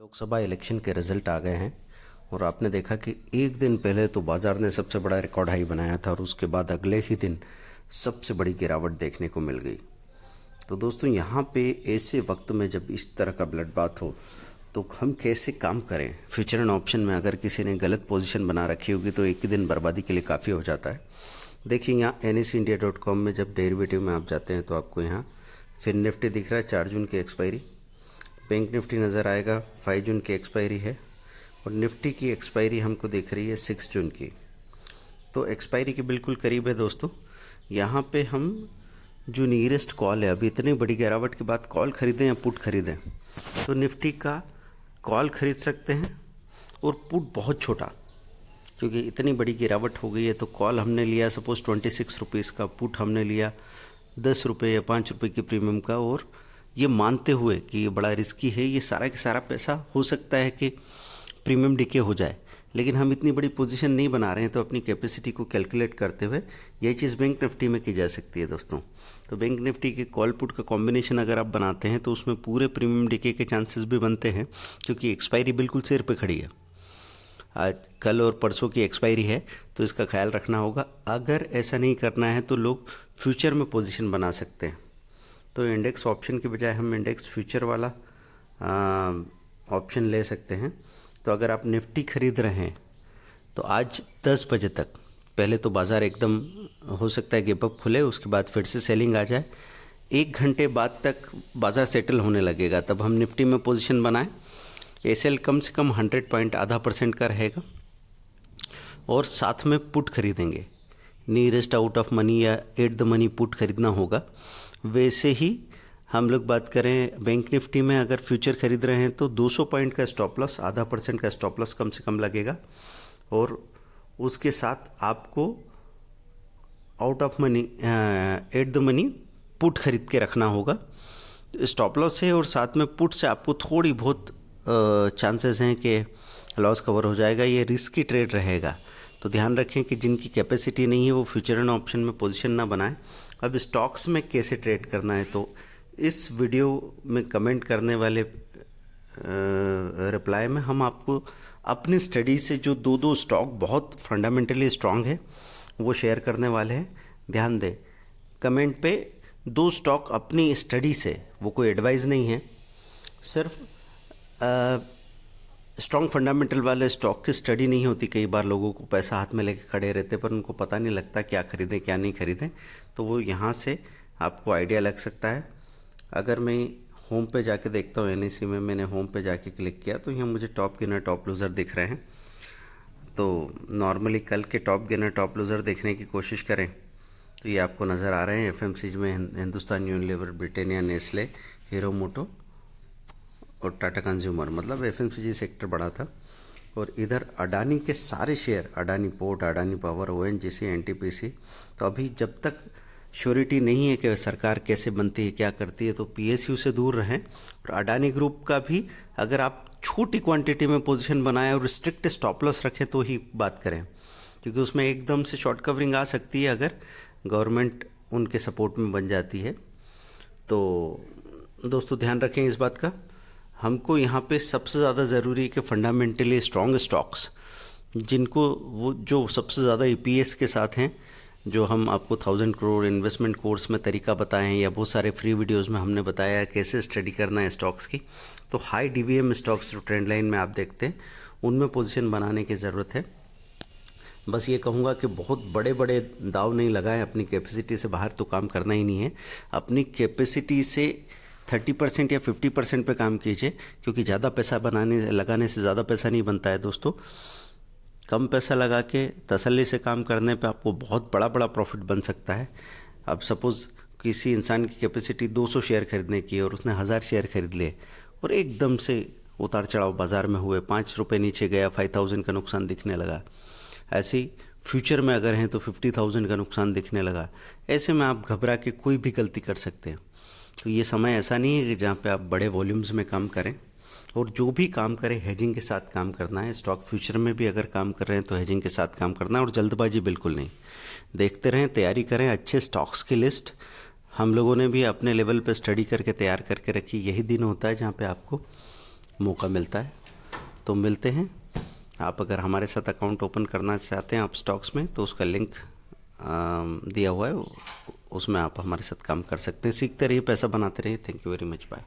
Lok Sabha election के result आ गए हैं और आपने देखा कि एक दिन पहले तो बाजार ने सबसे बड़ा रिकॉर्ड हाई बनाया था और उसके बाद अगले ही दिन सबसे बड़ी गिरावट देखने को मिल गई। तो दोस्तों यहाँ पे ऐसे वक्त में जब इस तरह का ब्लडबाथ हो तो हम कैसे काम करें। फ्यूचर एंड ऑप्शन में अगर किसी ने गलत पोजीशन बना रखी होगी तो एक ही दिन बर्बादी के लिए काफ़ी हो जाता है। देखिए यहाँ NSeindia.com में जब डेरिवेटिव में आप जाते हैं तो आपको यहाँ फिर निफ्टी दिख रहा है 4 जून की एक्सपायरी, बैंक निफ्टी नज़र आएगा 5 जून की एक्सपायरी है और निफ्टी की एक्सपायरी हमको दिख रही है 6 जून की। तो एक्सपायरी के बिल्कुल करीब है दोस्तों। यहाँ पे हम जो नियरेस्ट कॉल है, अभी इतनी बड़ी गिरावट के बाद कॉल खरीदें या पुट खरीदें, तो निफ्टी का कॉल खरीद सकते हैं और पुट बहुत छोटा, क्योंकि इतनी बड़ी गिरावट हो गई है। तो कॉल हमने लिया सपोज़ 26 रुपीज़ का, पुट हमने लिया 10 रुपये या 5 रुपये के प्रीमियम का, और ये मानते हुए कि ये बड़ा रिस्की है, ये सारा का सारा पैसा हो सकता है कि प्रीमियम डिके हो जाए, लेकिन हम इतनी बड़ी पोजीशन नहीं बना रहे हैं। तो अपनी कैपेसिटी को कैलकुलेट करते हुए यही चीज़ बैंक निफ्टी में की जा सकती है दोस्तों। तो बैंक निफ्टी के कॉल पुट का कॉम्बिनेशन अगर आप बनाते हैं तो उसमें पूरे प्रीमियम डिके के चांसेस भी बनते हैं, क्योंकि एक्सपायरी बिल्कुल सिर पे खड़ी है। आज कल और परसों की एक्सपायरी है, तो इसका ख्याल रखना होगा। अगर ऐसा नहीं करना है तो लोग फ्यूचर में पोजीशन बना सकते हैं। तो इंडेक्स ऑप्शन के बजाय हम इंडेक्स फ्यूचर वाला ऑप्शन ले सकते हैं। तो अगर आप निफ्टी खरीद रहे हैं तो आज 10 बजे तक, पहले तो बाज़ार एकदम हो सकता है गैप अप खुले, उसके बाद फिर से सेलिंग आ जाए। 1 घंटे बाद तक बाज़ार सेटल होने लगेगा, तब हम निफ्टी में पोजीशन बनाएं। एसएल कम से कम 100 पॉइंट, आधा % का रहेगा, और साथ में पुट खरीदेंगे। नियरेस्ट आउट ऑफ मनी या एट द मनी पुट खरीदना होगा। वैसे ही हम लोग बात करें बैंक निफ्टी में, अगर फ्यूचर खरीद रहे हैं तो 200 पॉइंट का स्टॉप लॉस, आधा % का स्टॉप लॉस कम से कम लगेगा, और उसके साथ आपको out of money at the money put खरीद के रखना होगा। स्टॉप लॉस है और साथ में पुट से आपको थोड़ी बहुत चांसेस हैं कि लॉस कवर हो जाएगा। ये रिस्की ट्रेड रहेगा, तो ध्यान रखें कि जिनकी कैपेसिटी नहीं है वो फ्यूचर एंड ऑप्शन में पोजीशन ना बनाएं। अब स्टॉक्स में कैसे ट्रेड करना है, तो इस वीडियो में कमेंट करने वाले रिप्लाई में हम आपको अपनी स्टडी से जो दो स्टॉक बहुत फंडामेंटली स्ट्रांग है वो शेयर करने वाले हैं। ध्यान दें, कमेंट पे 2 स्टॉक अपनी स्टडी से, वो कोई एडवाइस नहीं है, सिर्फ स्ट्रॉन्ग फंडामेंटल वाले स्टॉक की स्टडी नहीं होती। कई बार लोगों को पैसा हाथ में लेके खड़े रहते पर उनको पता नहीं लगता क्या खरीदें क्या नहीं खरीदें, तो वो यहाँ से आपको आइडिया लग सकता है। अगर मैं होम पे जाके देखता हूँ, NSE में मैंने होम पे जाके क्लिक किया तो यहाँ मुझे टॉप गेनर टॉप लूज़र दिख रहे हैं। तो नॉर्मली कल के टॉप गेनर टॉप लूज़र देखने की कोशिश करें तो ये आपको नज़र आ रहे हैं। FMCG में Hindustan Unilever, Britannia, Nestle, Hero Moto और टाटा कंज्यूमर, मतलब FMCG सेक्टर बड़ा था। और इधर अडानी के सारे share, Adani port, Adani power, ONGC, NTPC, तो अभी जब तक श्योरिटी नहीं है कि सरकार कैसे बनती है क्या करती है, तो PSU से दूर रहें। और अडानी ग्रुप का भी अगर आप छोटी क्वांटिटी में पोजीशन बनाएं और स्ट्रिक्ट स्टॉप लॉस रखें तो ही बात करें, क्योंकि उसमें एकदम से शॉर्ट कवरिंग आ सकती है अगर गवर्नमेंट उनके सपोर्ट में बन जाती है। तो दोस्तों ध्यान रखें इस बात का। हमको यहाँ पे सबसे ज़्यादा ज़रूरी है कि फंडामेंटली स्ट्रॉन्ग स्टॉक्स, जिनको वो जो सबसे ज़्यादा EPS के साथ हैं, जो हम आपको 1000 करोड़ इन्वेस्टमेंट कोर्स में तरीका बताए हैं या बहुत सारे फ्री वीडियोस में हमने बताया है कैसे स्टडी करना है स्टॉक्स की। तो हाई DVM स्टॉक्स जो ट्रेंड लाइन में आप देखते हैं उनमें पोजीशन बनाने की ज़रूरत है। बस ये कहूँगा कि बहुत बड़े बड़े दाव नहीं लगाएं, अपनी कैपेसिटी से बाहर तो काम करना ही नहीं है। अपनी कैपेसिटी से 30% या 50% पे काम कीजिए, क्योंकि ज़्यादा पैसा लगाने से ज़्यादा पैसा नहीं बनता है दोस्तों। कम पैसा लगा के तसल्ली से काम करने पे आपको बहुत बड़ा प्रॉफिट बन सकता है। अब सपोज़ किसी इंसान की कैपेसिटी 200 शेयर खरीदने की और उसने 1000 शेयर खरीद लिए और एकदम से उतार चढ़ाव बाज़ार में हुए, 5 रुपये नीचे गया, 5000 का नुकसान दिखने लगा। ऐसे ही फ्यूचर में अगर हैं तो 50,000 का नुकसान दिखने लगा। ऐसे में आप घबरा के कोई भी गलती कर सकते हैं। तो ये समय ऐसा नहीं है कि जहाँ पे आप बड़े वॉल्यूम्स में काम करें, और जो भी काम करें हेजिंग के साथ काम करना है। स्टॉक फ्यूचर में भी अगर काम कर रहे हैं तो हेजिंग के साथ काम करना है, और जल्दबाजी बिल्कुल नहीं। देखते रहें, तैयारी करें अच्छे स्टॉक्स की लिस्ट। हम लोगों ने भी अपने लेवल पे स्टडी करके तैयार करके रखी। यही दिन होता है जहाँ पे आपको मौका मिलता है। तो मिलते हैं। आप अगर हमारे साथ अकाउंट ओपन करना चाहते हैं आप स्टॉक्स में, तो उसका लिंक दिया हुआ है, उसमें आप हमारे साथ काम कर सकते हैं। सीखते रहिए, पैसा बनाते रहिए। Thank you very much, bye.